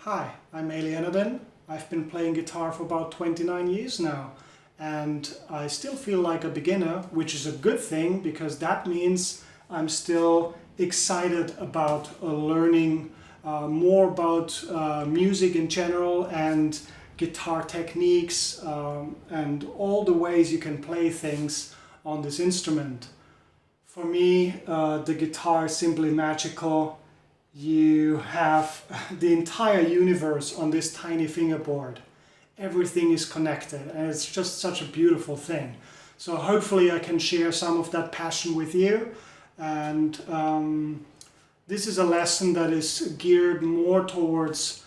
Hi, I'm Alienadin. I've been playing guitar for about 29 years now, and I still feel like a beginner, which is a good thing because that means I'm still excited about learning more about music in general and guitar techniques and all the ways you can play things on this instrument. For me, the guitar is simply magical. You have the entire universe on this tiny fingerboard. Everything is connected and it's just such a beautiful thing. So hopefully I can share some of that passion with you. And this is a lesson that is geared more towards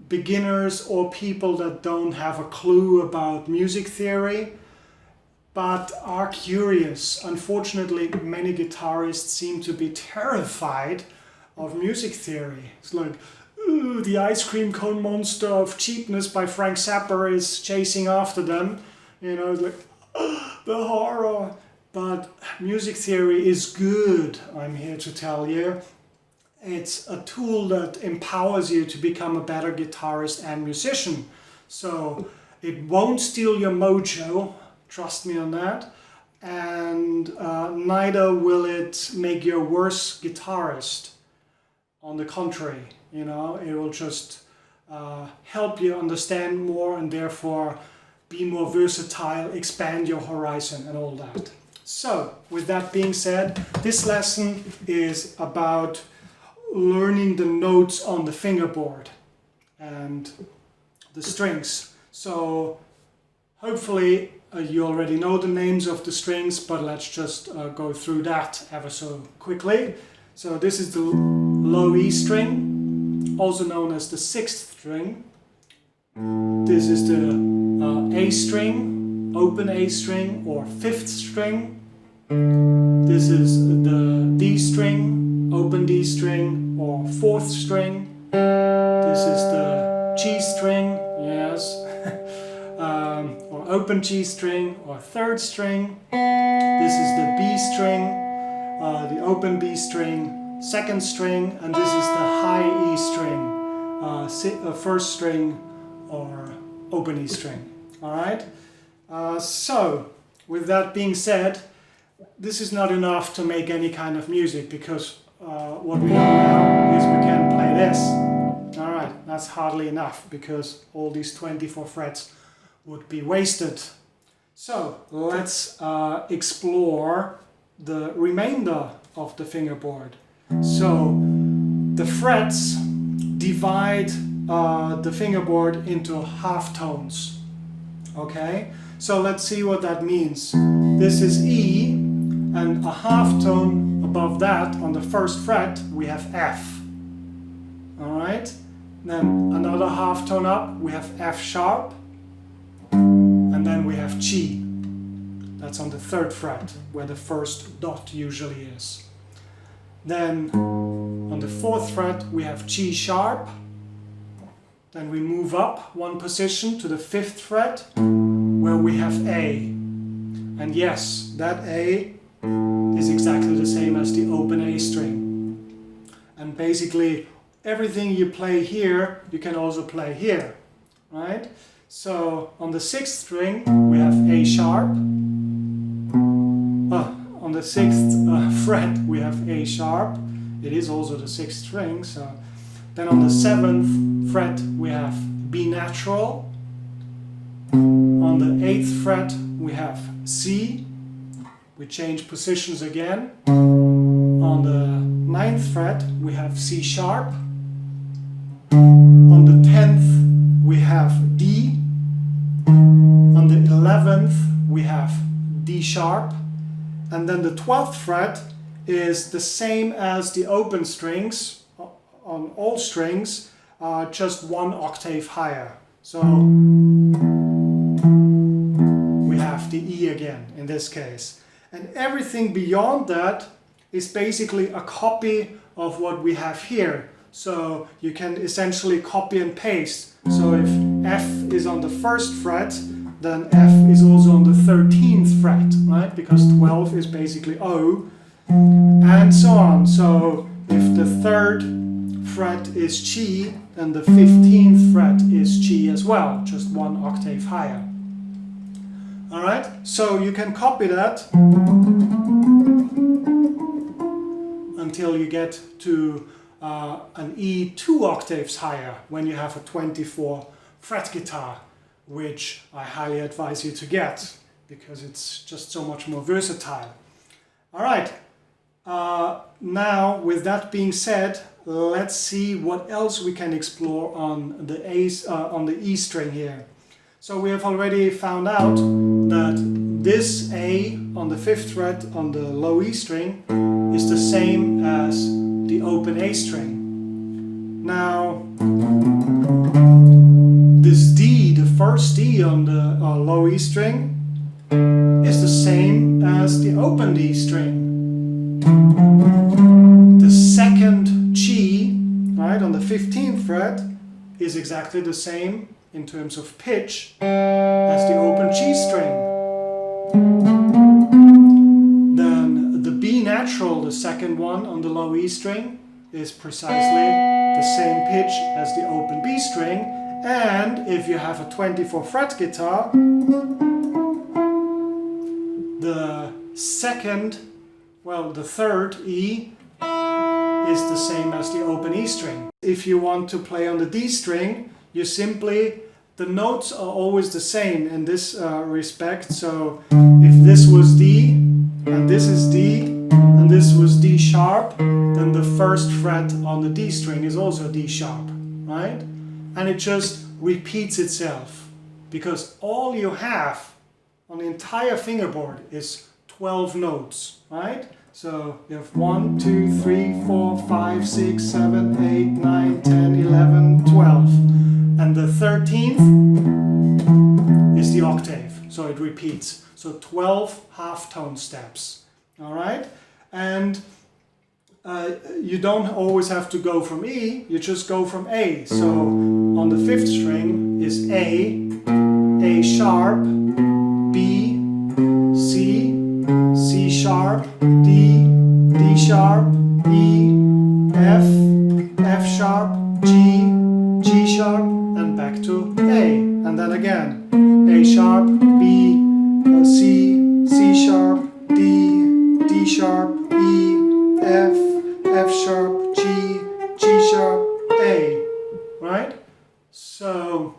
beginners or people that don't have a clue about music theory but are curious. Unfortunately, many guitarists seem to be terrified of music theory. It's like, ooh, the ice cream cone monster of cheapness by Frank Zappa is chasing after them. You know, it's like, the horror. But music theory is good, I'm here to tell you. It's a tool that empowers you to become a better guitarist and musician. So it won't steal your mojo, trust me on that. And neither will it make you a worse guitarist. On the contrary, you know, it will just help you understand more and therefore be more versatile, expand your horizon and all that. So, with that being said, this lesson is about learning the notes on the fingerboard and the strings. So, hopefully you already know the names of the strings, but let's just go through that ever so quickly. So this is the low E string, also known as the sixth string. This is the A string, open A string or fifth string. This is the D string, open D string or fourth string. This is the G string, yes, or open G string or third string. This is the B string. The open B string, second string, and this is the high E string, first string or open E string. Alright? So, with that being said, this is not enough to make any kind of music because what we know now is we can play this. Alright, that's hardly enough because all these 24 frets would be wasted. So, let's explore the remainder of the fingerboard. So the frets divide the fingerboard into half tones. Okay, so let's see what that means. This is E, and a half tone above that on the first fret we have F. Alright, then another half tone up we have F sharp, and then we have G. That's on the third fret, where the first dot usually is. Then on the fourth fret we have G sharp. Then we move up one position to the fifth fret, where we have A. And yes, that A is exactly the same as the open A string. And basically everything you play here, you can also play here, right? So on the sixth string we have A sharp. On the sixth fret we have A sharp. It is also the sixth string. So then on the seventh fret we have B natural. On the eighth fret we have C. We change positions again. On the ninth fret we have C sharp. On the 10th we have D. On the 11th we have D sharp. And then the 12th fret is the same as the open strings on all strings, just one octave higher. So we have the E again in this case. And everything beyond that is basically a copy of what we have here. So you can essentially copy and paste. So if F is on the first fret, then F is also on the 13th fret, right? Because 12 is basically O, and so on. So if the third fret is G, then the 15th fret is G as well, just one octave higher. Alright, so you can copy that until you get to an E 2 octaves higher when you have a 24 fret guitar, which I highly advise you to get because it's just so much more versatile. Alright, now with that being said, let's see what else we can explore on the E string here. So we have already found out that this A on the 5th fret on the low E string is the same as the open A string. Now this D, the first D on the low E string, is the same as the open D string. The second G, right, on the 15th fret is exactly the same in terms of pitch as the open G string. Then the B natural, the second one on the low E string, is precisely the same pitch as the open B string. And if you have a 24 fret guitar, the third E is the same as the open E string. If you want to play on the D string, you simply, the notes are always the same in this respect. So if this was D, and this is D, and this was D sharp, then the first fret on the D string is also D sharp, right? And it just repeats itself, because all you have on the entire fingerboard is 12 notes, right? So you have 1, 2, 3, 4, 5, 6, 7, 8, 9, 10, 11, 12. And the 13th is the octave, so it repeats. So 12 half-tone steps, all right? And you don't always have to go from E, you just go from A. So on the 5th string is A sharp, B, C, C sharp, D, D sharp, E, F, F sharp, G, G sharp, and back to A. And then again, A sharp, B, C, C sharp, D, D sharp, E, F, F sharp, G, G sharp, A. Right? So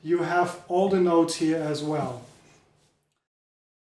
you have all the notes here as well.